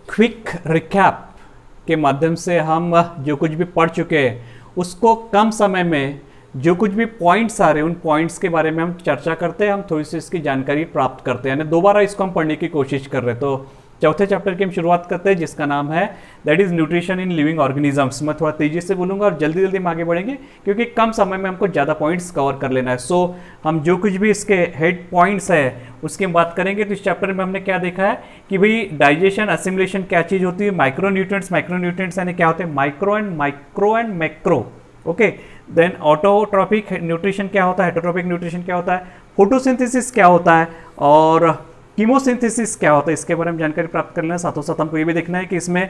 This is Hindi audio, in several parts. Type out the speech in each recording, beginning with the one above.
क्विक रिकैप के माध्यम से हम जो कुछ भी पढ़ चुके हैं उसको कम समय में जो कुछ भी पॉइंट्स आ रहे हैं उन पॉइंट्स के बारे में हम चर्चा करते हैं, हम थोड़ी सी इसकी जानकारी प्राप्त करते हैं, यानी दोबारा इसको हम पढ़ने की कोशिश कर रहे हैं। तो चौथे चैप्टर की हम शुरुआत करते हैं जिसका नाम है that is nutrition in living organisms. मैं थोड़ा तेजी से बोलूंगा और जल्दी जल्दी हम आगे बढ़ेंगे क्योंकि कम समय में हमको ज़्यादा पॉइंट्स कवर कर लेना है। सो हम जो कुछ भी इसके हेड पॉइंट्स है उसकी हम बात करेंगे। तो इस चैप्टर में हमने क्या देखा है कि भाई डाइजेशन असिमुलेशन क्या चीज़ होती है, माइक्रोन्यूट्रिएंट्स यानी क्या होते हैं, micro and macro. Okay, then autotrophic nutrition क्या होता है, हेटरोट्रॉपिक न्यूट्रिशन क्या होता है, फोटोसिंथेसिस क्या होता है और कीमोसिंथेसिस क्या होता है, इसके बारे में जानकारी प्राप्त कर लेना। साथों साथ हमको ये भी देखना है कि इसमें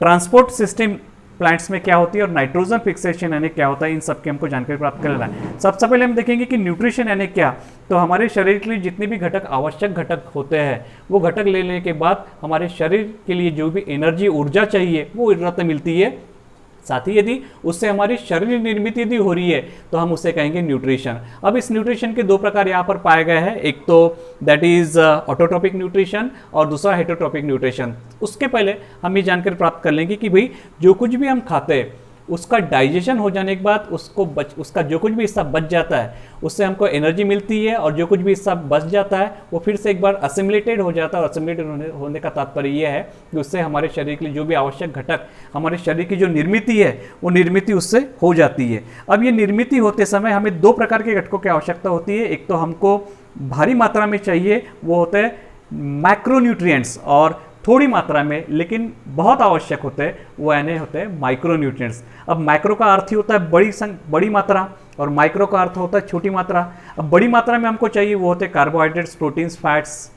ट्रांसपोर्ट सिस्टम प्लांट्स में क्या होती है और नाइट्रोजन फिक्सेशन यानी क्या होता है, इन सब की हमको जानकारी प्राप्त कर लेना है। सबसे पहले हम देखेंगे कि न्यूट्रिशन यानी क्या। तो हमारे शरीर के लिए जितने भी घटक आवश्यक घटक होते हैं वो घटक लेने के बाद हमारे शरीर के लिए जो भी एनर्जी ऊर्जा चाहिए वो ऊर्जा मिलती है। साथ ही यदि उससे हमारी शरीर निर्मित यदि हो रही है तो हम उसे कहेंगे न्यूट्रिशन। अब इस न्यूट्रिशन के दो प्रकार यहाँ पर पाए गए हैं, एक तो दैट इज ऑटोट्रॉपिक न्यूट्रिशन और दूसरा हेटरोट्रॉपिक न्यूट्रिशन। उसके पहले हम ये जानकारी प्राप्त कर लेंगे कि भाई जो कुछ भी हम खाते हैं उसका डाइजेशन हो जाने के बाद उसका जो कुछ भी हिस्सा बच जाता है उससे हमको एनर्जी मिलती है और जो कुछ भी हिस्सा बच जाता है वो फिर से एक बार असिमुलेटेड हो जाता है। और असिमुलेटेड होने का तात्पर्य ये है कि उससे हमारे शरीर के लिए जो भी आवश्यक घटक हमारे शरीर की जो निर्मित है वो निर्मित उससे हो जाती है। अब ये निर्मित होते समय हमें दो प्रकार के घटकों की आवश्यकता होती है। एक तो हमको भारी मात्रा में चाहिए वो होते हैं मैक्रोन्यूट्रिएंट्स और थोड़ी मात्रा में लेकिन बहुत आवश्यक होते हैं वो यानी होते हैं माइक्रोन्यूट्रिएंट्स। अब माइक्रो का अर्थ ही होता है बड़ी मात्रा और माइक्रो का अर्थ होता है छोटी मात्रा। अब बड़ी मात्रा में हमको चाहिए वो होते हैं कार्बोहाइड्रेट्स, प्रोटीन्स, फैट्स।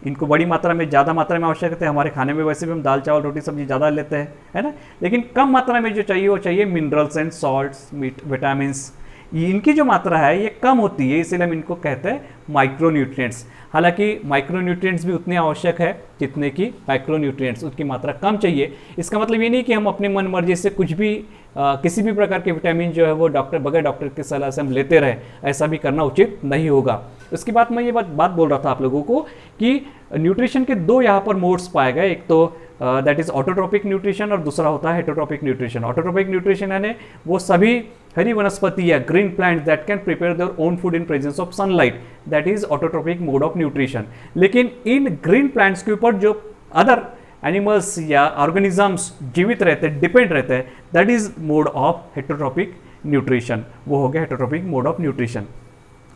इनको बड़ी मात्रा में ज़्यादा मात्रा में आवश्यक होते हैं। हमारे खाने में वैसे भी हम दाल चावल रोटी सब्जी ज़्यादा लेते हैं, है ना। लेकिन कम मात्रा में जो चाहिए वो चाहिए मिनरल्स एंड सॉल्ट्स, विटामिन्स। इनकी जो मात्रा है ये कम होती है, इसलिए हम इनको कहते हैं माइक्रोन्यूट्रिएंट्स। हालांकि माइक्रोन्यूट्रिएंट्स भी उतने आवश्यक है जितने कि मैक्रोन्यूट्रिएंट्स, उनकी मात्रा कम चाहिए। इसका मतलब ये नहीं कि हम अपने मन मर्जी से कुछ भी किसी भी प्रकार के विटामिन जो है वो बगैर डॉक्टर की सलाह से हम लेते रहे, ऐसा भी करना उचित नहीं होगा। उसके बाद मैं ये बात बोल रहा था आप लोगों को कि न्यूट्रिशन के दो यहाँ पर मोड्स पाए गए, एक तो दैट इज ऑटोट्रॉपिक न्यूट्रिशन और दूसरा होता है हेटरोट्रॉपिक न्यूट्रिशन। ऑटोट्रॉपिक न्यूट्रिशन यानी वो सभी हरी वनस्पति या green plant that can prepare their own food in presence of sunlight, that is autotrophic mode of nutrition. लेकिन इन ग्रीन प्लांट्स के ऊपर जो अदर एनिमल्स या ऑर्गेनिजम्स जीवित रहते हैं, डिपेंड रहते हैं, that is mode of heterotrophic nutrition. वो हो गया हेटरोट्रॉपिक मोड ऑफ न्यूट्रिशन।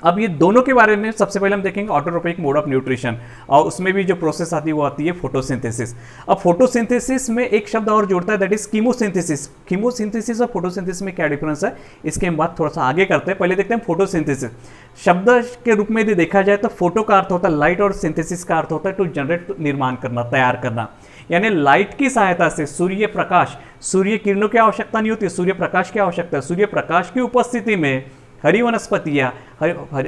अब ये दोनों के बारे में सबसे पहले हम देखेंगे ऑटोट्रॉपिक मोड ऑफ न्यूट्रिशन और उसमें भी जो प्रोसेस आती है वो आती है फोटोसिंथेसिस। अब फोटोसिंथेसिस में एक शब्द और जोड़ता है दैट इज कीमोसिंथेसिस। कीमोसिंथेसिस और फोटोसिंथेसिस में क्या डिफरेंस है इसकी हम बात थोड़ा सा आगे करते हैं। पहले देखते हैं फोटोसिंथेसिस। शब्द के रूप में यदि देखा जाए तो फोटो का अर्थ होता है लाइट और सिंथेसिस का अर्थ होता है टू जनरेट, निर्माण करना, तैयार करना। यानी लाइट की सहायता से सूर्य प्रकाश, सूर्य किरणों की आवश्यकता नहीं होती, सूर्य प्रकाश की आवश्यकता है। सूर्य प्रकाश की उपस्थिति में हरी वनस्पतियाँ,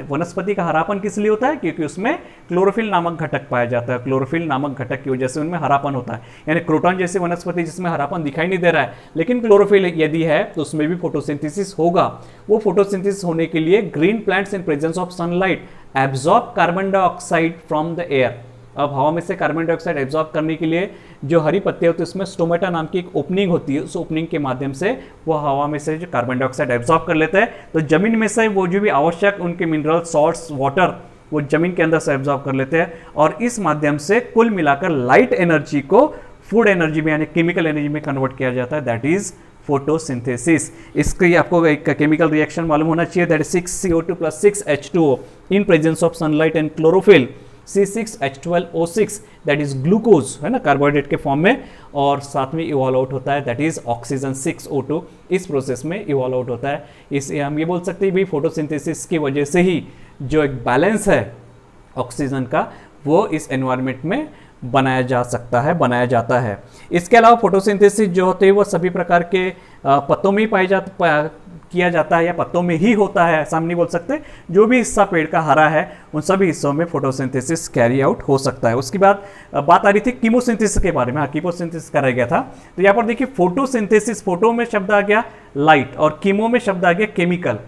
वनस्पति का हरापन किस लिए होता है क्योंकि उसमें क्लोरोफिल नामक घटक पाया जाता है। क्लोरोफिल नामक घटक की वजह से उनमें हरापन होता है। यानी क्रोटन जैसी वनस्पति जिसमें हरापन दिखाई नहीं दे रहा है लेकिन क्लोरोफिल यदि है तो उसमें भी फोटोसिंथेसिस होगा। वो फोटोसिंथेसिस होने के लिए green plants in presence of sunlight absorb carbon dioxide from the air. अब हवा में से कार्बन डाइऑक्साइड एब्जॉर्ब करने के लिए जो हरी पत्तियां होती है उसमें स्टोमेटा नाम की एक ओपनिंग होती है, उस ओपनिंग के माध्यम से वो हवा में से जो कार्बन डाइऑक्साइड एब्जॉर्ब कर लेते हैं। तो जमीन में से वो जो भी आवश्यक उनके मिनरल, सॉल्ट्स, वाटर वो जमीन के अंदर से एब्जॉर्ब कर लेते हैं और इस माध्यम से कुल मिलाकर लाइट एनर्जी को फूड एनर्जी में यानी केमिकल एनर्जी में कन्वर्ट किया जाता है, दैट इज फोटोसिंथेसिस। इसकी आपको एक केमिकल रिएक्शन मालूम होना चाहिए, that is 6CO2 + 6H2O in presence of sunlight and chlorophyll. C6H12O6 that is glucose, है ना, कार्बोहाइड्रेट के फॉर्म में, और साथ में इवॉल्व आउट होता है दैट इज ऑक्सीजन 6O2। इस प्रोसेस में इवॉल्व आउट होता है। इसे हम ये बोल सकते हैं भाई फोटोसिंथेसिस की वजह से ही जो एक बैलेंस है ऑक्सीजन का वो इस एनवायरनमेंट में बनाया जा सकता है, बनाया जाता है। इसके अलावा फोटोसिंथेसिस जो होते हैं वो सभी प्रकार के पत्तों में ही किया जाता है या पत्तों में ही होता है, ऐसा हम नहीं बोल सकते। जो भी हिस्सा पेड़ का हरा है उन सभी हिस्सों में फोटोसिंथेसिस कैरी आउट हो सकता है। उसके बाद बात आ रही थी कीमोसिंथेसिस के बारे में। हाँ, कीमोसिंथेसिस करा गया था। तो यहाँ पर देखिए फोटोसिंथेसिस, फोटो में शब्द आ गया लाइट और कीमो में शब्द आ गया केमिकल।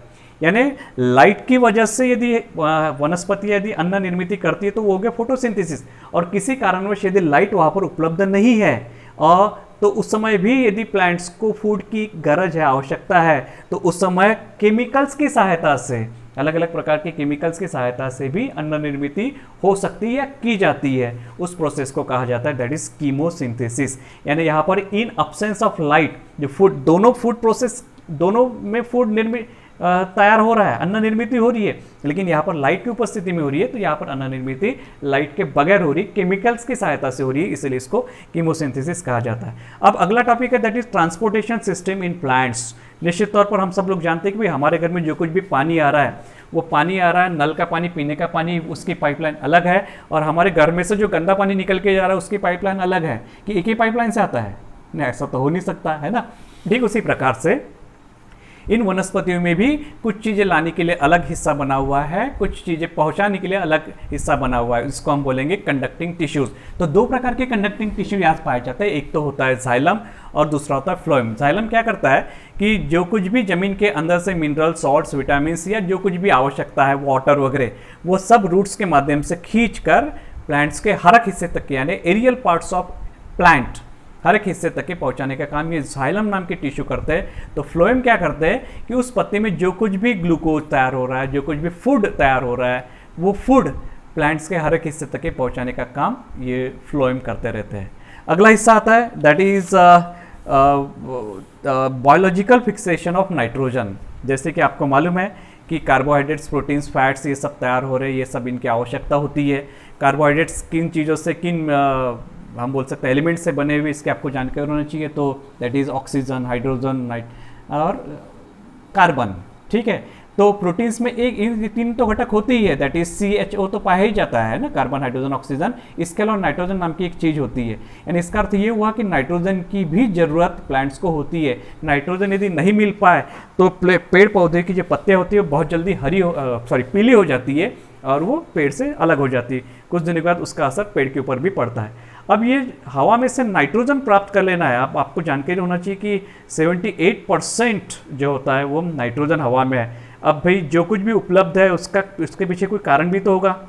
यानी लाइट की वजह से यदि वनस्पति यदि अन्न निर्मित करती है तो वो हो गया फोटोसिंथेसिस। और किसी कारणवश यदि लाइट वहाँ पर उपलब्ध नहीं है और तो उस समय भी यदि प्लांट्स को फूड की गरज है, आवश्यकता है, तो उस समय केमिकल्स की सहायता से, अलग अलग प्रकार के केमिकल्स की सहायता से भी अन्न निर्मित हो सकती है या की जाती है। उस प्रोसेस को कहा जाता है दैट इज कीमोसिंथेसिस। यानी यहाँ पर इन अब्सेंस ऑफ लाइट जो फूड, दोनों फूड प्रोसेस, दोनों में फूड निर्मित तैयार हो रहा है, अन्न निर्मित हो रही है, लेकिन यहाँ पर लाइट की उपस्थिति में हो रही है, तो यहाँ पर अन्न निर्मित लाइट के बगैर हो रही है, केमिकल्स की सहायता से हो रही है, इसलिए इसको कीमोसिंथेसिस कहा जाता है। अब अगला टॉपिक है that is transportation system in plants. निश्चित तौर पर हम सब लोग जानते हैं कि भाई हमारे घर में जो कुछ भी पानी आ रहा है, वो पानी आ रहा है, नल का पानी, पीने का पानी, उसकी पाइपलाइन अलग है, और हमारे घर में से जो गंदा पानी निकल के जा रहा है उसकी पाइपलाइन अलग है। कि एक ही पाइपलाइन से आता है? नहीं, ऐसा तो हो नहीं सकता है ना। ठीक उसी प्रकार से इन वनस्पतियों में भी कुछ चीज़ें लाने के लिए अलग हिस्सा बना हुआ है, कुछ चीज़ें पहुंचाने के लिए अलग हिस्सा बना हुआ है, इसको हम बोलेंगे कंडक्टिंग टिश्यूज। तो दो प्रकार के कंडक्टिंग टिश्यू यहाँ पाए जाते हैं, एक तो होता है जाइलम और दूसरा होता है फ्लोएम। जाइलम क्या करता है कि जो कुछ भी जमीन के अंदर से मिनरल, सॉल्ट्स, विटामिन या जो कुछ भी आवश्यकता है, वाटर वगैरह, वो सब रूट्स के माध्यम से खींच कर प्लांट्स के हर एक हिस्से तक, यानी एरियल पार्ट्स ऑफ प्लांट, हर एक हिस्से तक के पहुंचाने का काम ये जाइलम नाम के टिश्यू करते हैं। तो फ्लोएम क्या करते हैं कि उस पत्ते में जो कुछ भी ग्लूकोज तैयार हो रहा है, जो कुछ भी फूड तैयार हो रहा है, वो फूड प्लांट्स के हर एक हिस्से तक के पहुंचाने का काम ये फ्लोएम करते रहते हैं। अगला हिस्सा आता है that is biological fixation of nitrogen. जैसे कि आपको मालूम है कि कार्बोहाइड्रेट्स, प्रोटीन्स, फैट्स ये सब तैयार हो रहे हैं, ये सब इनकी आवश्यकता होती है। कार्बोहाइड्रेट्स किन चीज़ों से, किन हम बोल सकते हैं एलिमेंट्स से बने हुए, इसके आपको जानकारी होना चाहिए। तो that is oxygen, hydrogen, night और कार्बन। ठीक है, तो प्रोटीन्स में एक इन तीन तो घटक होते ही है, दैट इज CHO तो पाया ही जाता है ना, कार्बन, हाइड्रोजन, ऑक्सीजन। इसके अलावा नाइट्रोजन नाम की एक चीज़ होती है। यानी इसका अर्थ ये हुआ कि नाइट्रोजन की भी जरूरत प्लांट्स को होती है। नाइट्रोजन यदि नहीं मिल पाए तो पेड़ पौधे की जो पत्तियाँ होती है वो बहुत जल्दी पीली हो जाती है और वो पेड़ से अलग हो जाती है। कुछ दिनों के बाद उसका असर पेड़ के ऊपर भी पड़ता है। अब ये हवा में से नाइट्रोजन प्राप्त कर लेना है, आपको जानकारी होना चाहिए कि 78% जो होता है वो नाइट्रोजन हवा में है। अब भाई जो कुछ भी उपलब्ध है उसके पीछे कोई कारण भी तो होगा।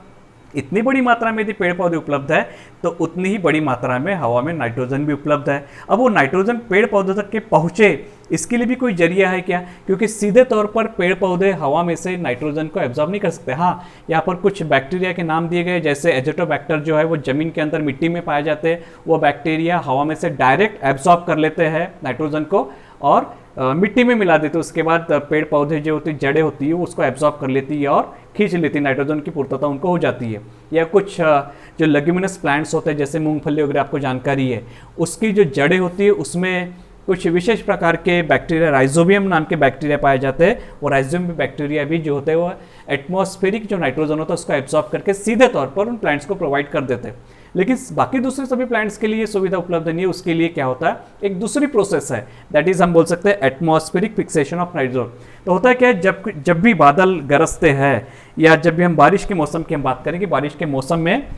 इतनी बड़ी मात्रा में यदि पेड़ पौधे उपलब्ध है तो उतनी ही बड़ी मात्रा में हवा में नाइट्रोजन भी उपलब्ध है। अब वो नाइट्रोजन पेड़ पौधों तक के पहुँचे, इसके लिए भी कोई जरिया है क्या? क्योंकि सीधे तौर पर पेड़ पौधे हवा में से नाइट्रोजन को एब्जॉर्ब नहीं कर सकते। हाँ, यहाँ पर कुछ बैक्टीरिया के नाम दिए गए, जैसे एजोटोबैक्टर जो है वो जमीन के अंदर मिट्टी में पाए जाते हैं। वो बैक्टीरिया हवा में से डायरेक्ट एब्जॉर्ब कर लेते हैं नाइट्रोजन को और मिट्टी में मिला देते, उसके बाद पेड़ पौधे जो होती जड़ें होती है उसको एब्जॉर्ब कर लेती है और खींच लेती है, नाइट्रोजन की पूर्तता उनको हो जाती है। या कुछ जो लेग्यूमिनस प्लांट्स होते हैं जैसे मूंगफली वगैरह, आपको जानकारी है, उसकी जो जड़ें होती है उसमें कुछ विशेष प्रकार के बैक्टीरिया, राइजोबियम नाम के बैक्टीरिया पाए जाते हैं। वो राइजोबियम बैक्टीरिया भी जो होते हैं वो एटमॉस्फेरिक जो नाइट्रोजन होता है उसको एब्जॉर्ब करके सीधे तौर पर उन प्लांट्स को प्रोवाइड कर देते हैं। लेकिन बाकी दूसरे सभी प्लांट्स के लिए सुविधा उपलब्ध नहीं है। उसके लिए क्या होता है, एक दूसरी प्रोसेस है, दैट इज हम बोल सकते हैं एटमॉस्फेरिक फिक्सेशन ऑफ नाइट्रोजन। तो होता है क्या, जब भी बादल गरजते हैं या जब भी हम बारिश के मौसम की हम बात करें कि बारिश के मौसम में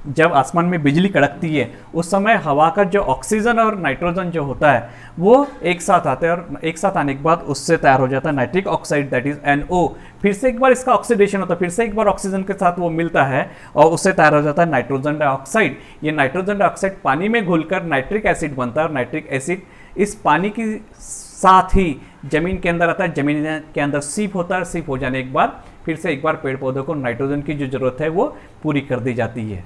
जब आसमान में बिजली कड़कती है उस समय हवा का जो ऑक्सीजन और नाइट्रोजन जो होता है वो एक साथ आते हैं और एक साथ आने के बाद उससे तैयार हो जाता है nitric oxide, that is NO। फिर से एक बार इसका ऑक्सीडेशन होता है, फिर से एक बार ऑक्सीजन के साथ वो मिलता है और उससे तैयार हो जाता है नाइट्रोजन डाइऑक्साइड। ये नाइट्रोजन डाइऑक्साइड पानी में घुलकर नाइट्रिक एसिड बनता है और नाइट्रिक एसिड इस पानी के साथ ही जमीन के अंदर आता है, जमीन के अंदर सीप होता है, सीप हो जाने के बाद फिर से एक बार पेड़ पौधों को नाइट्रोजन की जो जरूरत है वो पूरी कर दी जाती है।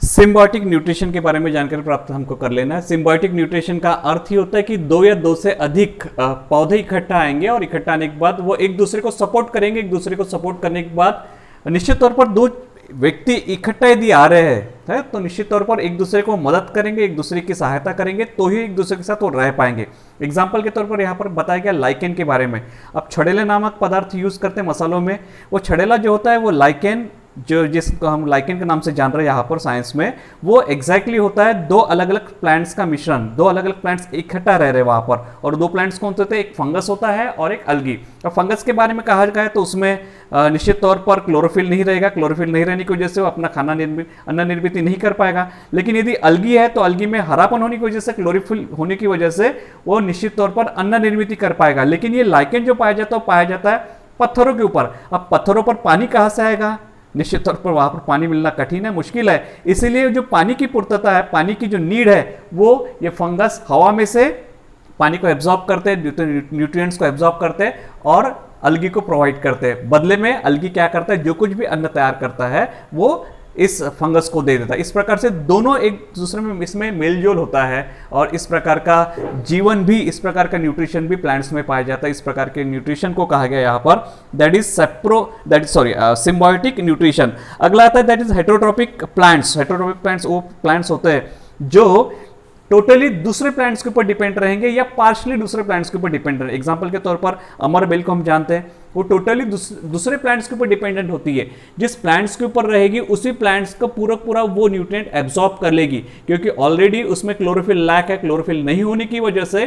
सिम्बायोटिक न्यूट्रिशन के बारे में जानकारी प्राप्त हमको कर लेना है। सिम्बायोटिक न्यूट्रिशन का अर्थ ही होता है कि दो या दो से अधिक पौधे इकट्ठा आएंगे और इकट्ठा आने के बाद वो एक दूसरे को सपोर्ट करेंगे। एक दूसरे को सपोर्ट करने के बाद निश्चित तौर पर दो व्यक्ति इकट्ठा यदि आ रहे हैं तो निश्चित तौर पर एक दूसरे को मदद करेंगे, एक दूसरे की सहायता करेंगे तो ही एक दूसरे के साथ वो रह पाएंगे। एग्जाम्पल के तौर पर यहाँ पर बताया गया लाइकेन के बारे में। अब छड़ेले नामक पदार्थ यूज करते हैं मसालों में। वो छड़ेला जो होता है वो लाइकेन, जो जिसको हम लाइकेन के नाम से जान रहे हैं यहाँ पर साइंस में, वो एग्जैक्टली होता है दो अलग अलग प्लांट्स का मिश्रण। दो अलग अलग प्लांट्स इकट्ठा रह रहे वहाँ पर, और दो प्लांट्स कौन से होते हैं, एक फंगस होता है और एक अलगी। अब फंगस के बारे में कहा गया है तो उसमें निश्चित तौर पर क्लोरोफिल नहीं रहेगा। क्लोरोफिल नहीं रहने की वजह से वो अपना अन्न निर्मित नहीं कर पाएगा। लेकिन यदि अलगी है तो अलगी में हरापन होने की वजह से, क्लोरोफिल होने की वजह से वो निश्चित तौर पर अन्न निर्मित कर पाएगा। लेकिन ये लाइकेन जो पाया जाता है पत्थरों के ऊपर। अब पत्थरों पर पानी कहाँ से आएगा? निश्चित तौर पर वहां पर पानी मिलना कठिन है, मुश्किल है। इसीलिए जो पानी की पूर्तता है, पानी की जो नीड है, वो ये फंगस हवा में से पानी को एब्जॉर्ब करते हैं, न्यूट्रिएंट्स को एब्जॉर्ब करते हैं और अलगी को प्रोवाइड करते हैं। बदले में अलगी क्या करता है? जो कुछ भी अन्न तैयार करता है वो इस फंगस को दे देता है। इस प्रकार से दोनों एक दूसरे में इसमें मेलजोल होता है और इस प्रकार का जीवन भी, इस प्रकार का न्यूट्रिशन भी प्लांट्स में पाया जाता है। इस प्रकार के न्यूट्रिशन को कहा गया यहाँ पर दैट इज सिम्बायोटिक न्यूट्रिशन। अगला आता है that is heterotrophic plants. Heterotrophic plants वो प्लांट्स होते हैं जो टोटली दूसरे प्लांट्स के ऊपर डिपेंड रहेंगे या पार्शली दूसरे प्लांट्स के ऊपर डिपेंड रहेंगे। एग्जांपल के तौर पर अमर बेल को हम जानते हैं, वो टोटली दूसरे प्लांट्स के ऊपर डिपेंडेंट होती है। जिस प्लांट्स के ऊपर रहेगी उसी प्लांट्स का पूरा वो न्यूट्रिएंट एब्जॉर्ब कर लेगी, क्योंकि ऑलरेडी उसमें क्लोरोफिल लैक है। क्लोरोफिल नहीं होने की वजह से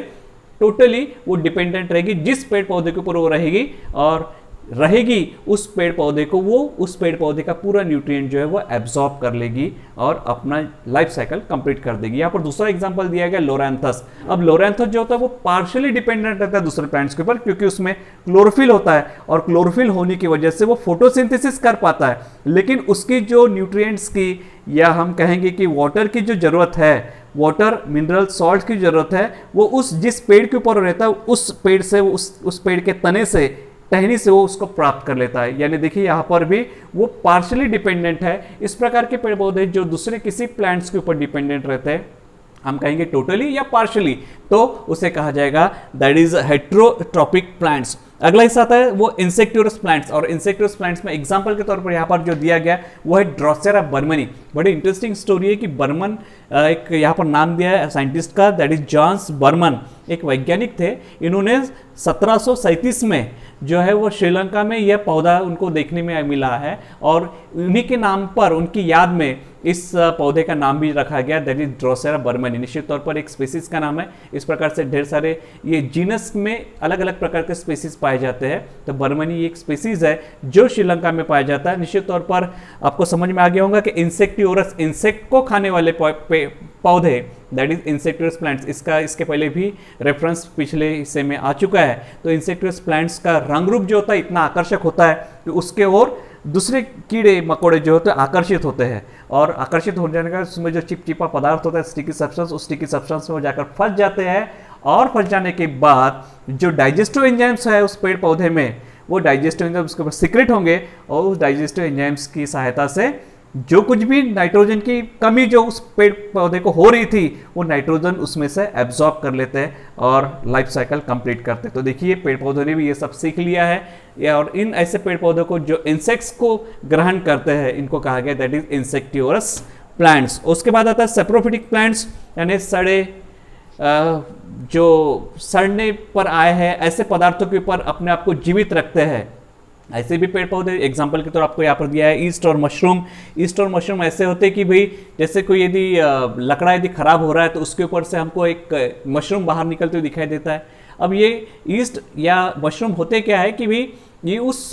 टोटली वो डिपेंडेंट रहेगी जिस पेड़ पौधे के ऊपर वो रहेगी, और रहेगी उस पेड़ पौधे को, वो उस पेड़ पौधे का पूरा न्यूट्रिएंट जो है वो एब्जॉर्ब कर लेगी और अपना लाइफ साइकिल कंप्लीट कर देगी। यहाँ पर दूसरा एग्जांपल दिया गया लोरेंथस। अब लोरेंथस जो होता है वो पार्शियली डिपेंडेंट रहता है दूसरे प्लांट्स के ऊपर, क्योंकि उसमें क्लोरोफिल होता है और क्लोरोफिल होने की वजह से वो फोटोसिंथेसिस कर पाता है। लेकिन उसकी जो न्यूट्रिएंट्स की, या हम कहेंगे कि वाटर की जो जरूरत है, वाटर मिनरल सॉल्ट की जरूरत है, वो उस जिस पेड़ के ऊपर रहता है उस पेड़ से, उस पेड़ के तने से, टहनी से वो उसको प्राप्त कर लेता है। यानी देखिए यहाँ पर भी वो पार्शियली डिपेंडेंट है। इस प्रकार के पेड़ पौधे जो दूसरे किसी प्लांट्स के ऊपर डिपेंडेंट रहते हैं, हम कहेंगे टोटली या पार्शियली, तो उसे कहा जाएगा दैट इज हेटेरोट्रॉपिक प्लांट्स। अगला हिस्सा आता है वो इंसेक्टिवरस प्लांट्स, और इंसेक्टिवरस प्लांट्स में एग्जांपल के तौर पर यहाँ पर जो दिया गया वो है ड्रोसेरा बर्मनी। बड़ी इंटरेस्टिंग स्टोरी है कि बर्मन, एक यहाँ पर नाम दिया है साइंटिस्ट का, दैट इज जॉन्स बर्मन, एक वैज्ञानिक थे। इन्होंने 1737 में जो है वो श्रीलंका में यह पौधा उनको देखने में मिला है, और उन्हीं के नाम पर, उनकी याद में इस पौधे का नाम भी रखा गया, दैट इज ड्रोसेरा बर्मनी। निश्चित तौर पर एक स्पीसीज का नाम है। इस प्रकार से ढेर सारे ये जीनस में अलग अलग प्रकार के स्पीसीज पाए जाते हैं, तो बर्मनी एक स्पीसीज है जो श्रीलंका में पाया जाता है। निश्चित तौर पर आपको समझ में आ गया होगा कि इंसेक्टिवरस, इंसेक्ट को खाने वाले पौधे, दैट इज इंसेक्टिवरस प्लांट्स। इसके पहले भी रेफरेंस पिछले हिस्से में आ चुका है। तो इंसेक्टिवरस प्लांट्स का रंग रूप जो होता है इतना आकर्षक होता है कि उसके ओर दूसरे कीड़े मकोड़े जो होते हैं आकर्षित होते हैं, और आकर्षित हो जाने का उसमें जो चिपचिपा पदार्थ होता है, स्टिकी सब्सटेंस, उस स्टिकी सब्सटेंस में वो जाकर फंस जाते हैं, और फंस जाने के बाद जो डाइजेस्टिव एंजाइम्स है उस पेड़ पौधे में, वो डाइजेस्टिव एंजाइम्स उसके ऊपर सीक्रेट होंगे, और उस डाइजेस्टिव एंजाइम्स की सहायता से जो कुछ भी नाइट्रोजन की कमी जो उस पेड़ पौधे को हो रही थी, वो नाइट्रोजन उसमें से एब्जॉर्ब कर लेते हैं और लाइफ साइकिल कंप्लीट करते हैं। तो देखिए पेड़ पौधों ने भी ये सब सीख लिया है, और इन ऐसे पेड़ पौधों को जो इंसेक्ट्स को ग्रहण करते हैं, इनको कहा गया दैट इज इंसेक्टिवरस प्लांट्स। उसके बाद आता है सेप्रोफिटिक प्लांट्स, यानी जो सड़ने पर आए हैं ऐसे पदार्थों के ऊपर अपने आप को जीवित रखते हैं, ऐसे भी पेड़ पौधे। एग्जाम्पल के तौर आपको यहाँ पर दिया है ईस्ट और मशरूम। ईस्ट और मशरूम ऐसे होते हैं कि भाई जैसे कोई यदि लकड़ा यदि खराब हो रहा है तो उसके ऊपर से हमको एक मशरूम बाहर निकलते हुए दिखाई देता है। अब ये ईस्ट या मशरूम होते क्या है कि भाई ये उस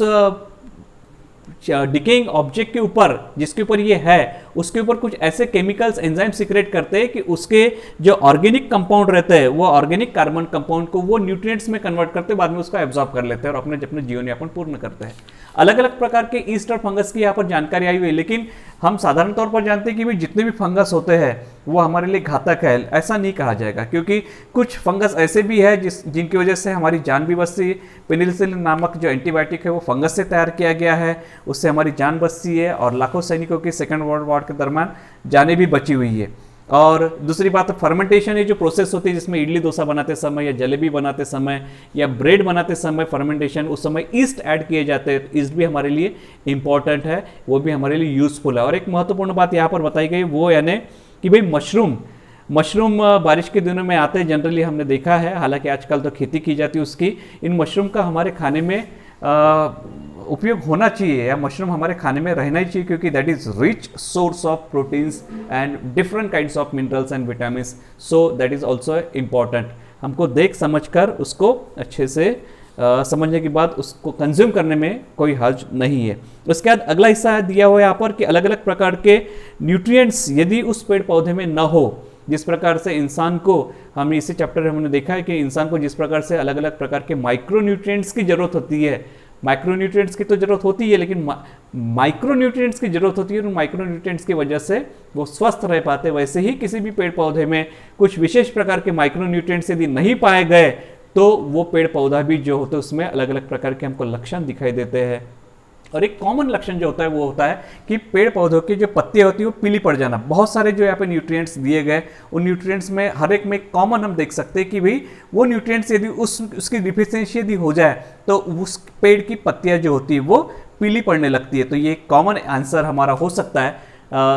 डिकेइंग ऑब्जेक्ट के ऊपर, जिसके ऊपर ये है, उसके ऊपर कुछ ऐसे केमिकल्स एंजाइम सीक्रेट करते हैं कि उसके जो ऑर्गेनिक कंपाउंड रहते हैं, वो ऑर्गेनिक कार्बन कंपाउंड को वो न्यूट्रिएंट्स में कन्वर्ट करते हैं, बाद में उसको एब्जॉर्ब कर लेते हैं और अपने जीवन यापन पूर्ण करते हैं। अलग अलग प्रकार के ईस्ट और फंगस की यहाँ पर जानकारी आई हुई है, लेकिन हम साधारण तौर पर जानते हैं कि भाई जितने भी फंगस होते हैं वो हमारे लिए घातक है, ऐसा नहीं कहा जाएगा, क्योंकि कुछ फंगस ऐसे भी है जिनकी वजह से हमारी जान भी बचती है। पेनिसिलिन नामक जो एंटीबायोटिक है वो फंगस से तैयार किया गया है, उससे हमारी जान बचती है, और लाखों सैनिकों की सेकेंड वर्ल्ड वॉर के दरमियान जानें भी बची हुई है। और दूसरी बात फर्मेंटेशन, ये जो प्रोसेस होती है जिसमें इडली डोसा बनाते समय या जलेबी बनाते समय या ब्रेड बनाते समय फर्मेंटेशन, उस समय ईस्ट ऐड किए जाते हैं। ईस्ट भी हमारे लिए इंपॉर्टेंट है, वो भी हमारे लिए यूजफुल है। और एक महत्वपूर्ण बात यहाँ पर बताई गई वो यानी कि भाई मशरूम बारिश के दिनों में आते हैं, जनरली हमने देखा है, हालांकि आजकल तो खेती की जाती है उसकी। इन मशरूम का हमारे खाने में उपयोग होना चाहिए, या मशरूम हमारे खाने में रहना ही चाहिए, क्योंकि that is rich source of proteins and different kinds of minerals and vitamins, so that is also important. हमको देख समझकर उसको अच्छे से समझने के बाद उसको कंज्यूम करने में कोई हर्ज नहीं है। उसके बाद अगला हिस्सा दिया हुआ है यहाँ पर कि अलग अलग प्रकार के न्यूट्रिएंट्स यदि उस पेड़ पौधे में न हो, जिस प्रकार से इंसान को, हमने इसी चैप्टर में हमने देखा है कि इंसान को जिस प्रकार से अलग अलग प्रकार के माइक्रो न्यूट्रिएंट्स की जरूरत होती है, माइक्रोन्यूट्रिएंट्स की तो जरूरत होती है, लेकिन माइक्रोन्यूट्रिएंट्स की जरूरत होती है, और माइक्रोन्यूट्रिएंट्स की वजह से वो स्वस्थ रह पाते। वैसे ही किसी भी पेड़ पौधे में कुछ विशेष प्रकार के माइक्रोन्यूट्रिएंट्स यदि नहीं पाए गए तो वो पेड़ पौधा भी जो होता है उसमें अलग अलग प्रकार के हमको लक्षण दिखाई देते हैं। और एक कॉमन लक्षण जो होता है वो होता है कि पेड़ पौधों की जो पत्तियां होती है वो पीली पड़ जाना। बहुत सारे जो यहाँ पे न्यूट्रिएंट्स दिए गए, उन न्यूट्रिएंट्स में हर एक में कॉमन हम देख सकते हैं कि भाई वो न्यूट्रिएंट्स यदि उसकी डिफिशियंसी यदि हो जाए तो उस पेड़ की पत्तियां जो होती है वो पीली पड़ने लगती है। तो ये कॉमन आंसर हमारा हो सकता है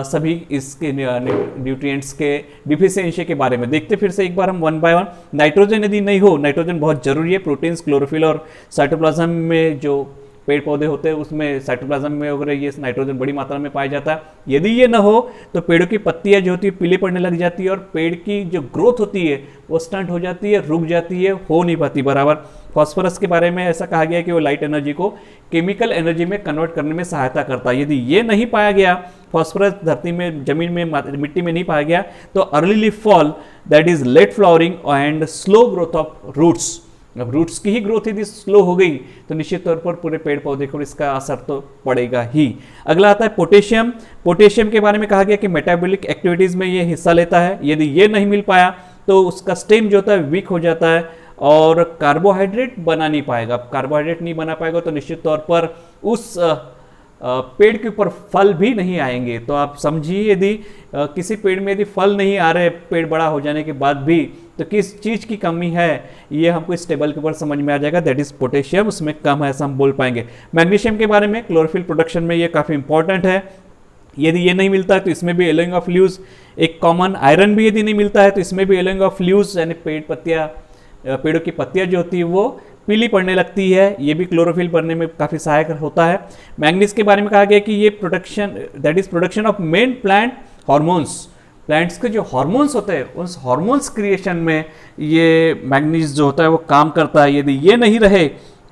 सभी इसके न्यूट्रिएंट्स के डिफिशियंसी के बारे में। देखते फिर से एक बार हम वन बाय वन। नाइट्रोजन यदि नहीं हो, नाइट्रोजन बहुत जरूरी है, प्रोटीन्स, क्लोरोफिल और साइटोप्लाज्म में जो पेड़ पौधे होते हैं उसमें साइटोप्लाज्म में वगैरह ये नाइट्रोजन बड़ी मात्रा में पाया जाता है। यदि ये ना हो तो पेड़ों की पत्तियां जो होती है पीले पड़ने लग जाती है और पेड़ की जो ग्रोथ होती है वो स्टंट हो जाती है, रुक जाती है, हो नहीं पाती बराबर। फॉस्फोरस के बारे में ऐसा कहा गया है कि वो लाइट एनर्जी को केमिकल एनर्जी में कन्वर्ट करने में सहायता करता है। यदि ये नहीं पाया गया, फॉस्फोरस धरती में, जमीन में, मिट्टी में नहीं पाया गया तो early leaf fall, that is late flowering and slow growth of roots. अब रूट्स की ही ग्रोथ यदि स्लो हो गई तो निश्चित तौर पर पूरे पेड़ पौधे को इसका असर तो पड़ेगा ही। अगला आता है पोटेशियम। पोटेशियम के बारे में कहा गया कि मेटाबॉलिक एक्टिविटीज में ये हिस्सा लेता है। यदि ये नहीं मिल पाया तो उसका स्टेम जो होता है वीक हो जाता है और कार्बोहाइड्रेट बना नहीं पाएगा। कार्बोहाइड्रेट नहीं बना पाएगा तो निश्चित तौर पर उस पेड़ के ऊपर फल भी नहीं आएंगे। तो आप समझिए यदि किसी पेड़ में यदि फल नहीं आ रहे पेड़ बड़ा हो जाने के बाद भी, तो किस चीज़ की कमी है ये हमको इस टेबल के ऊपर समझ में आ जाएगा। दैट इज पोटेशियम, उसमें कम है ऐसा हम बोल पाएंगे। मैग्नीशियम के बारे में, क्लोरोफिल प्रोडक्शन में ये काफ़ी इंपॉर्टेंट है। यदि ये नहीं मिलता है तो इसमें भी येलोइंग ऑफ लीव्स। एक कॉमन आयरन भी यदि नहीं मिलता है तो इसमें भी येलोइंग ऑफ लीव्स, यानी पेड़ों की पत्तियां जो होती है वो पीली पड़ने लगती है। ये भी क्लोरोफिल बनने में काफ़ी सहायक होता है। मैंगनीज के बारे में कहा गया कि ये production, that is production of main plant hormones. Plants के जो हार्मोन्स होते हैं उस हार्मोन्स क्रिएशन में ये मैंगनीज जो होता है वो काम करता है। यदि ये नहीं रहे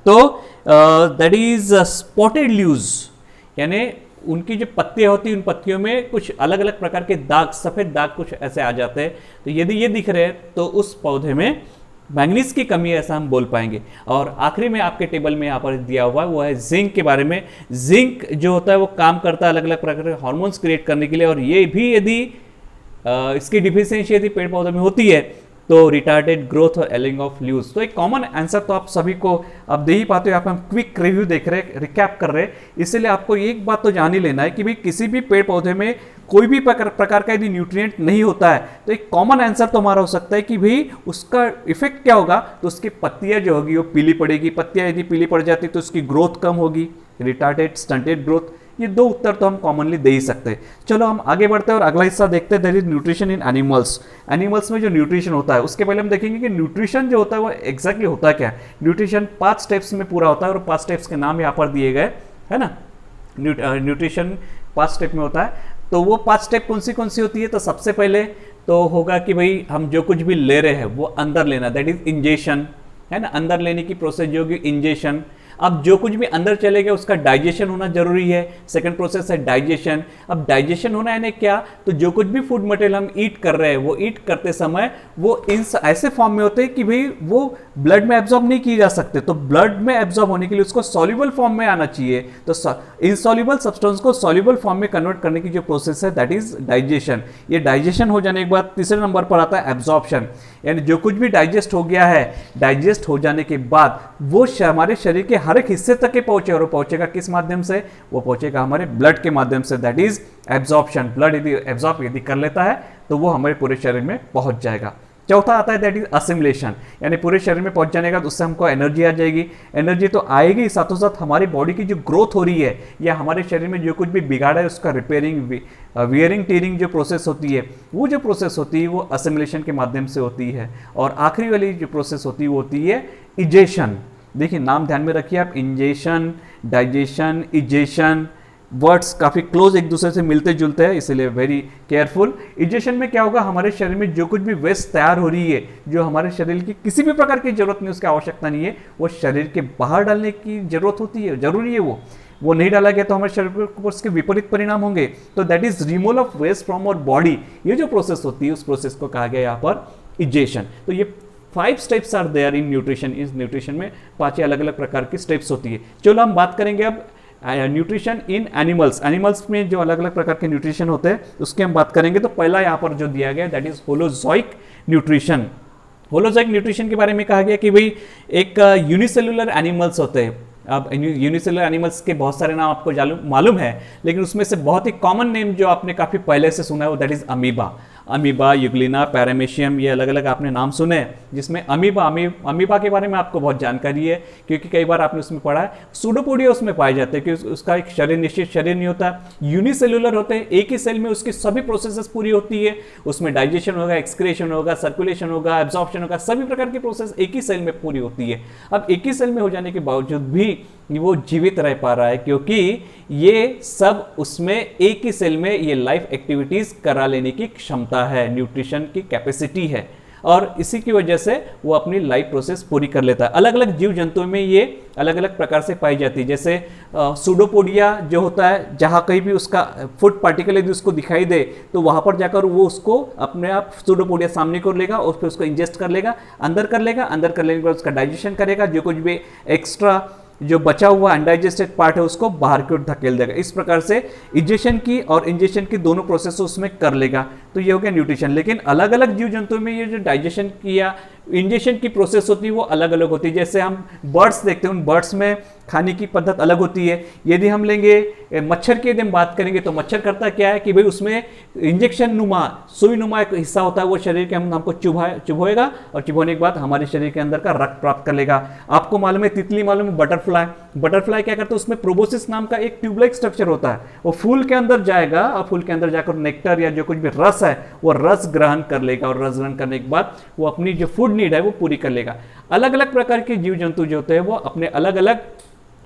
तो दैट इज स्पॉटेड लीव्स, यानी उनकी जो पत्तियां होती हैं उन पत्तियों में कुछ अलग अलग प्रकार के दाग, सफ़ेद दाग कुछ ऐसे आ जाते हैं। तो यदि ये दिख रहे हैं तो उस पौधे में मैंगनीज की कमी है ऐसा हम बोल पाएंगे। और आखिरी में आपके टेबल में यहाँ पर दिया हुआ है वो है जिंक के बारे में। जिंक जो होता है वो काम करता है अलग अलग प्रकार के हार्मोन्स क्रिएट करने के लिए, और ये भी यदि इसकी डिफिशियंसी यदि पेड़ पौधे में होती है तो रिटार्डेड ग्रोथ और एलिंग ऑफ लीव्स। तो एक कॉमन आंसर तो आप सभी को अब दे ही पाते हो। यहाँ पे हम क्विक रिव्यू देख रहे हैं, रिकैप कर रहे हैं, इसलिए आपको एक बात तो जान ही लेना है कि भाई किसी भी पेड़ पौधे में कोई भी प्रकार का यदि न्यूट्रिएंट नहीं होता है तो एक कॉमन आंसर तो हमारा हो सकता है कि भाई उसका इफेक्ट क्या होगा, तो उसकी पत्तियां जो होगी वो पीली पड़ेगी। पत्तियां यदि पीली पड़ जाती तो उसकी ग्रोथ कम होगी, रिटार्डेड, स्टंटेड ग्रोथ। ये दो उत्तर तो हम कॉमनली दे ही सकते हैं। चलो हम आगे बढ़ते हैं और अगला हिस्सा देखते हैं, that is nutrition in animals. Animals में जो न्यूट्रिशन होता है उसके पहले हम देखेंगे कि न्यूट्रिशन जो होता है वो एग्जैक्टली होता क्या है। न्यूट्रिशन 5 स्टेप्स में पूरा होता है और 5 स्टेप्स के नाम यहाँ पर दिए गए है ना। न्यूट्रिशन 5 स्टेप में होता है। तो वो 5 स्टेप कौन सी होती है, तो सबसे पहले तो होगा कि भाई हम जो कुछ भी ले रहे हैं वो अंदर लेना, दैट इज इंजेशन, है ना। अंदर लेने की प्रोसेस जो होगी इंजेशन। अब जो कुछ भी अंदर चलेगा उसका डाइजेशन होना जरूरी है। सेकंड प्रोसेस है डाइजेशन। अब डाइजेशन होना यानी क्या, तो जो कुछ भी फूड मटेरियल हम ईट कर रहे हैं वो ईट करते समय वो इन ऐसे फॉर्म में होते हैं कि भाई वो ब्लड में एब्जॉर्ब नहीं किए जा सकते। तो ब्लड में एब्जॉर्ब होने के लिए उसको सॉल्युबल फॉर्म में आना चाहिए। तो इनसॉल्युबल सब्सटेंस को सॉल्युबल फॉर्म में कन्वर्ट करने की जो प्रोसेस है दैट इज डाइजेशन। ये डाइजेशन हो जाने के बाद तीसरे नंबर पर आता है एब्जॉर्प्शन, यानी जो कुछ भी डाइजेस्ट हो गया है, डाइजेस्ट हो जाने के बाद वो हमारे शरीर के हर एक हिस्से तक के पहुंचे, और वो पहुंचेगा किस माध्यम से, वो पहुंचेगा हमारे ब्लड के माध्यम से, दैट इज एब्जॉर्प्शन। ब्लड यदि एब्जॉर्ब यदि कर लेता है तो वो हमारे पूरे शरीर में पहुंच जाएगा। चौथा आता है दैट इज असिमुलेशन, यानी पूरे शरीर में पहुंच जाने का, तो उससे हमको एनर्जी आ जाएगी। एनर्जी तो आएगी, साथों साथ हमारी बॉडी की जो ग्रोथ हो रही है या हमारे शरीर में जो कुछ भी बिगाड़ा है उसका रिपेयरिंग, वियरिंग टीयरिंग जो प्रोसेस होती है, वो जो प्रोसेस होती है वो असिमुलेशन के माध्यम से होती है। और आखिरी वाली जो प्रोसेस होती है वो होती है इजेशन। देखिए नाम ध्यान में रखिए आप, इंजेशन, डाइजेशन, इजेशन, वर्ड्स काफ़ी क्लोज एक दूसरे से मिलते जुलते हैं, इसलिए वेरी केयरफुल। इजेशन में क्या होगा, हमारे शरीर में जो कुछ भी वेस्ट तैयार हो रही है, जो हमारे शरीर की किसी भी प्रकार की जरूरत नहीं, उसकी आवश्यकता नहीं है, वो शरीर के बाहर डालने की जरूरत होती है, जरूरी है। वो नहीं डाला गया तो हमारे शरीर पर उसके विपरीत परिणाम होंगे। तो that is removal of waste from our body. ये जो प्रोसेस होती है उस प्रोसेस को कहा गया यहाँ पर इजेशन। तो ये 5 steps are there in nutrition. इस न्यूट्रिशन में 5 अलग अलग प्रकार की स्टेप्स होती है। चलो हम बात करेंगे अब न्यूट्रिशन इन एनिमल्स। एनिमल्स में जो अलग अलग प्रकार के न्यूट्रिशन होते हैं उसकी हम बात करेंगे। तो पहला यहाँ पर जो दिया गया that is holozoic nutrition. Holozoic nutrition के बारे में कहा गया कि भाई एक यूनिसेलुलर एनिमल्स होते हैं। अब यूनिसेलुलर एनिमल्स के बहुत सारे नाम आपको मालूम है, लेकिन उसमें से बहुत ही कॉमन नेम जो आपने काफ़ी पहले से सुना है वो that is amoeba. Amoeba, Euglena, paramecium, ये अलग अलग आपने नाम सुने हैं, जिसमें अमीबा के बारे में आपको बहुत जानकारी है क्योंकि कई बार आपने उसमें पढ़ा है। सूडोपोडिया उसमें पाए जाते हैं कि उसका एक शरीर, निश्चित शरीर नहीं होता, यूनिसेलुलर होते हैं, एक ही सेल में उसकी सभी प्रोसेसेस पूरी होती है, उसमें डाइजेशन होगा, एक्सक्रेशन होगा, सर्कुलेशन होगा, एब्जॉर्प्शन होगा, सभी प्रकार की प्रोसेस एक ही सेल में पूरी होती है। अब एक ही सेल में हो जाने के बावजूद भी वो जीवित रह पा रहा है क्योंकि ये सब उसमें एक ही सेल में ये लाइफ एक्टिविटीज करा लेने की क्षमता है, न्यूट्रिशन की कैपेसिटी है, और इसी की वजह से वो अपनी लाइफ प्रोसेस पूरी कर लेता है। अलग अलग जीव जंतुओं में ये अलग अलग प्रकार से पाई जाती है। जैसे सूडोपोडिया जो होता है, जहाँ कहीं भी उसका फूड पार्टिकल यदि उसको दिखाई दे तो वहाँ पर जाकर वो उसको अपने आप सूडोपोडिया सामने को लेगा और फिर उसको इंजेस्ट कर लेगा, अंदर कर लेगा, अंदर कर लेने के बाद उसका डाइजेशन करेगा, जो कुछ भी एक्स्ट्रा जो बचा हुआ अनडाइजेस्टेड पार्ट है उसको बाहर की ओर धकेल देगा। इस प्रकार से इजेक्शन की और इंजेक्शन की दोनों प्रोसेस उसमें कर लेगा। तो ये हो गया न्यूट्रिशन। लेकिन अलग अलग जीव जंतुओं में ये जो डाइजेशन की या इंजेक्शन की प्रोसेस होती है वो अलग अलग होती है। जैसे हम बर्ड्स देखते हैं, उन बर्ड्स में खाने की पद्धत अलग होती है। यदि हम लेंगे मच्छर की, यदि हम बात करेंगे तो मच्छर करता क्या है कि भाई उसमें इंजेक्शन नुमा, सुई नुमा एक हिस्सा होता है, वो शरीर के हमको चुभोएगा और चुभोने के बाद हमारे शरीर के अंदर का रक्त प्राप्त कर लेगा। आपको मालूम है तितली, मालूम है बटरफ्लाई क्या करता है, उसमें प्रोबोसिस नाम का एक ट्यूबलाइक स्ट्रक्चर होता है। वो फूल के अंदर जाएगा और फूल के अंदर जाकर नेक्टर या जो कुछ भी रस है वो रस ग्रहण कर लेगा और रस ग्रहण करने के बाद वो अपनी जो फूड नीड है वो पूरी कर लेगा। अलग अलग प्रकार के जीव जंतु जो होते हैं वो अपने अलग अलग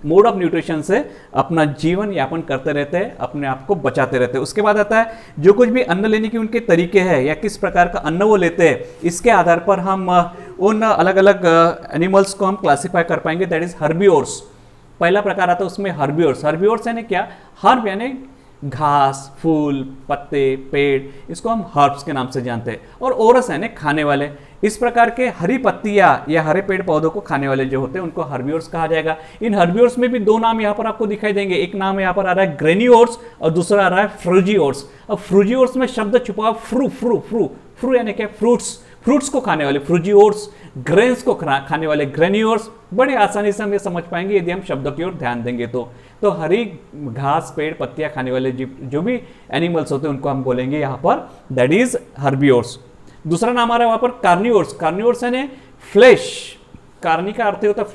मोड ऑफ न्यूट्रिशन से अपना जीवन यापन करते रहते हैं, अपने आप को बचाते रहते हैं। उसके बाद आता है जो कुछ भी अन्न लेने के उनके तरीके हैं या किस प्रकार का अन्न वो लेते हैं, इसके आधार पर हम उन अलग अलग एनिमल्स को हम क्लासिफाई कर पाएंगे। That is herbivores. पहला प्रकार आता है उसमें हर्बिवोर्स। हर्बिवोर्स यानी क्या? हर्ब यानी घास, फूल, पत्ते, पेड़, इसको हम हर्ब्स के नाम से जानते हैं। और ओरस यानी खाने वाले। इस प्रकार के हरी पत्तियां या हरे पेड़ पौधों को खाने वाले जो होते हैं उनको हर्बिवोर्स कहा जाएगा। इन हर्बिवोर्स में भी दो नाम यहाँ पर आपको दिखाई देंगे। एक नाम यहाँ पर आ रहा है ग्रेन्यूओर्स और दूसरा आ रहा है फ्रूजीओर्स। अब फ्रूजीओर्स में शब्द छुपा फ्रू यानी क्या? फ्रूट्स को खाने वाले फ्रूजीओर्स, ग्रेन्स को खाने वाले ग्रेन्यूओर्स। बड़े आसानी से हम ये समझ पाएंगे यदि हम शब्दों की ओर ध्यान देंगे तो हरी घास, पेड़, पत्तियां खाने वाले जो भी एनिमल्स होते हैं उनको हम बोलेंगे यहाँ पर दैट इज हर्बिवोर्स। दूसरा नाम आ रहा है वहां पर कार्निवोर्स। कार्निवोर्स यानी फ्लैश। कार्नी का अर्थ होता है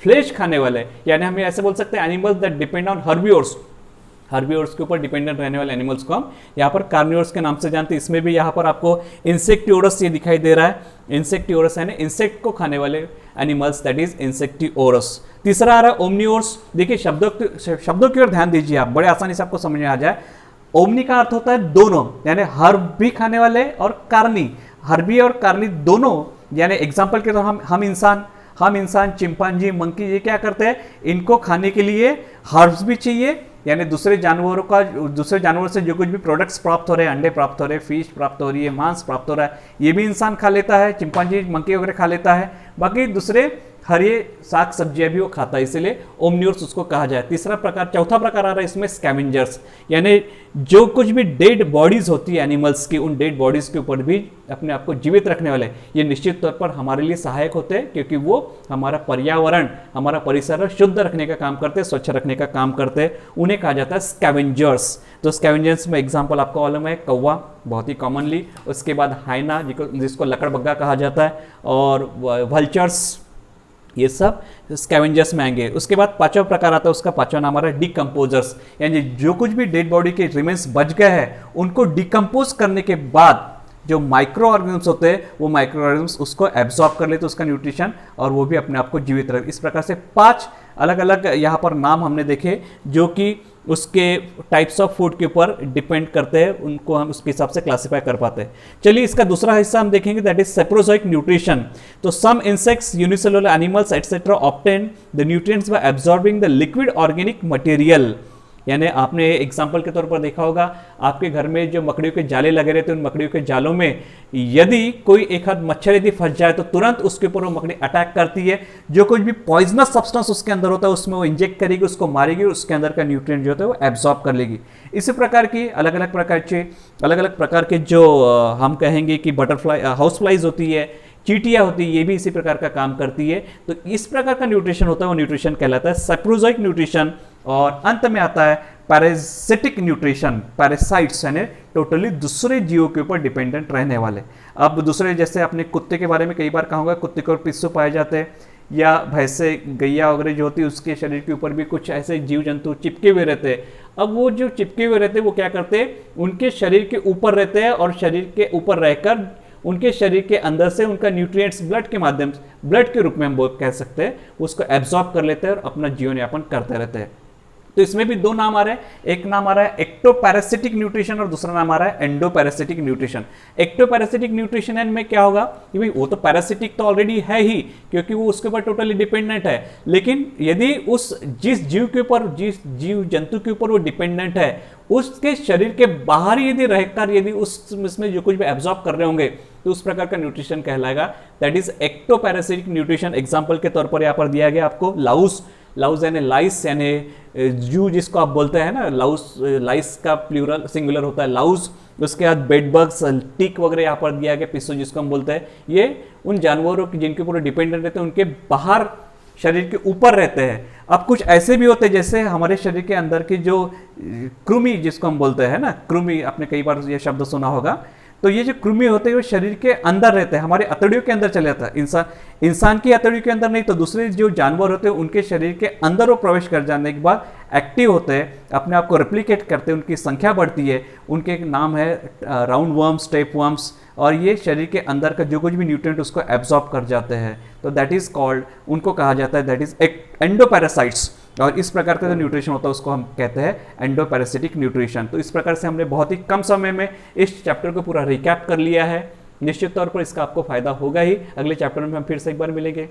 फ्लैश खाने वाले, यानी हम ऐसे बोल सकते हैं animals that depend on herbivores. Herbivores के ऊपर डिपेंडेंट रहने वाले एनिमल्स को हम यहाँ पर कार्निवोर्स के नाम से जानते हैं। इसमें भी यहाँ पर आपको इंसेक्टिओरस ये दिखाई दे रहा है। इंसेक्टिओरस यानी इंसेक्ट को खाने वाले एनिमल्स दैट इज इंसेक्टिओरस। तीसरा आ रहा है ओमनिवोर्स। देखिए शब्दों की ओर ध्यान दीजिए, आप बड़े आसानी से आपको समझ में आ जाए। ओमनी का अर्थ होता है दोनों, यानी हर्ब भी खाने वाले और कार्नी, हर्बी और कार्नी दोनों। यानी एग्जांपल के तौर हम इंसान, चिंपांजी, मंकी, ये क्या करते हैं? इनको खाने के लिए हर्ब्स भी चाहिए, यानी दूसरे जानवरों से जो कुछ भी प्रोडक्ट्स प्राप्त हो रहे हैं, अंडे प्राप्त हो रहे हैं, फिश प्राप्त हो रही है, मांस प्राप्त हो रहा है, ये भी इंसान खा लेता है, चिंपांजी, मंकी वगैरह खा लेता है। बाकी दूसरे हरे साग सब्जियां भी वो खाता है, इसलिए ओमनिवोर्स उसको कहा जाए। चौथा प्रकार आ रहा है इसमें स्कैवेंजर्स, यानी जो कुछ भी डेड बॉडीज होती है एनिमल्स की, उन डेड बॉडीज के ऊपर भी अपने आप को जीवित रखने वाले, ये निश्चित तौर पर हमारे लिए सहायक होते हैं क्योंकि वो हमारा पर्यावरण, हमारा परिसर शुद्ध रखने का काम करते हैं, स्वच्छ रखने का काम करते हैं। उन्हें कहा जाता है स्कैवेंजर्स। तो स्कैवेंजर्स में एग्जाम्पल आपको मालूम है, कौवा बहुत ही कॉमनली, उसके बाद हाइना जिसको लकड़बग्गा कहा जाता है, और वल्चर्स, ये सब स्कैवेंजर्स में आएंगे। उसके बाद पांचवा प्रकार आता है, उसका पांचवा नाम आ रहा है डिकम्पोजर्स, यानी जो कुछ भी डेड बॉडी के रिमेन्स बच गए हैं उनको डिकम्पोज करने के बाद जो माइक्रो ऑर्गेनिम्स होते हैं वो माइक्रो ऑर्गेनिम्स उसको एब्जॉर्ब कर लेते हैं उसका न्यूट्रिशन, और वो भी अपने आप को जीवित रखते। इस प्रकार से 5 अलग अलग यहाँ पर नाम हमने देखे जो कि उसके टाइप्स ऑफ फूड के ऊपर डिपेंड करते हैं, उनको हम उसके हिसाब से क्लासिफाई कर पाते हैं। चलिए इसका दूसरा हिस्सा हम देखेंगे, दैट इज सेप्रोजोइक न्यूट्रिशन। तो some insects, unicellular animals etcetera obtain the nutrients by absorbing the liquid organic material, यानी आपने एग्जाम्पल के तौर पर देखा होगा, आपके घर में जो मकड़ियों के जाले लगे रहते हैं, उन मकड़ियों के जालों में यदि कोई एक हाथ मच्छर यदि फंस जाए तो तुरंत उसके ऊपर वो मकड़ी अटैक करती है, जो कुछ भी पॉइजनस सब्सटेंस उसके अंदर होता है उसमें वो इंजेक्ट करेगी, उसको मारेगी, उसके अंदर का न्यूट्रिएंट जो होता है वो एब्जॉर्ब कर लेगी। इसी प्रकार की अलग अलग प्रकार के जो हम कहेंगे कि बटरफ्लाई हाउस फ्लाइज होती है, चींटियां होती है, ये भी इसी प्रकार का काम करती है। तो इस प्रकार का न्यूट्रिशन होता है वो न्यूट्रिशन कहलाता है सैप्रोजोइक न्यूट्रिशन। और अंत में आता है पैरासिटिक न्यूट्रिशन, पैरासाइट्स यानी टोटली दूसरे जीवों के ऊपर डिपेंडेंट रहने वाले। अब दूसरे जैसे अपने कुत्ते के बारे में कई बार कहा होगा, कुत्ते के ऊपर पिस्सू पाए जाते हैं, या भैंसे गैया वगैरह जो होती है उसके शरीर के ऊपर भी कुछ ऐसे जीव जंतु चिपके हुए रहते हैं। अब वो जो चिपके हुए रहते हैं वो क्या करते हैं, उनके शरीर के ऊपर रहते हैं और शरीर के ऊपर रहकर उनके शरीर के अंदर से उनका न्यूट्रिएंट्स ब्लड के माध्यम से, ब्लड के रूप में हम कह सकते हैं, उसको एब्जॉर्ब कर लेते हैं और अपना जीवन यापन करते रहते हैं। तो इसमें भी दो नाम आ रहे हैं, एक नाम आ रहा है एक्टोपैरासिटिक न्यूट्रिशन और दूसरा नाम आ रहा है एंडोपैरासिटिक न्यूट्रिशन। एक्टोपैरासिटिक न्यूट्रिशन में क्या होगा कि भाई वो तो पैरासिटिक तो ऑलरेडी है ही, क्योंकि वो उसके ऊपर टोटली डिपेंडेंट है, लेकिन यदि जिस जीव के ऊपर, जिस जीव जंतु के ऊपर वो डिपेंडेंट है, उसके शरीर के बाहर यदि रहकर यदि उसमें जो कुछ भी एब्जॉर्ब कर रहे होंगे तो उस प्रकार का न्यूट्रिशन कहलाएगा, दैट इज एक्टोपैरासिटिक न्यूट्रिशन। एग्जाम्पल के तौर पर यहाँ पर दिया गया आपको लाउस, लाउस यानी लाइस यानी जू जिसको आप बोलते हैं ना, लाउस, लाइस का प्लूरल सिंगुलर होता है लाउस। उसके बाद बेड बग्स, टिक वगैरह यहाँ पर दिया गया, पिस्सू जिसको हम बोलते हैं, ये उन जानवरों की जिनके ऊपर डिपेंडेंट रहते हैं उनके बाहर शरीर के ऊपर रहते हैं। अब कुछ ऐसे भी होते हैं जैसे हमारे शरीर के अंदर की जो कृमि जिसको हम बोलते हैं ना, कृमि, आपने कई बार ये शब्द सुना होगा। तो ये जो कृमि होते हैं वो शरीर के अंदर रहते हैं, हमारे अतड़ियों के अंदर चले जाता है। इंसान की अतड़ियों के अंदर नहीं तो दूसरे जो जानवर होते हैं उनके शरीर के अंदर वो प्रवेश कर जाने के बाद एक्टिव होते हैं, अपने आप को रेप्लिकेट करते हैं, उनकी संख्या बढ़ती है। उनके एक नाम है राउंड वर्म्स, टेप वर्म्स, और ये शरीर के अंदर का जो कुछ भी न्यूट्रिएंट उसको एब्जॉर्ब कर जाते हैं। तो दैट इज कॉल्ड, उनको कहा जाता है दैट इज एंडोपैरासाइट्स। और इस प्रकार का जो न्यूट्रिशन होता है उसको हम कहते हैं एंडोपैरासिटिक न्यूट्रिशन। तो इस प्रकार से हमने बहुत ही कम समय में इस चैप्टर को पूरा रिकैप कर लिया है। निश्चित तौर पर इसका आपको फायदा होगा ही। अगले चैप्टर में हम फिर से एक बार मिलेंगे।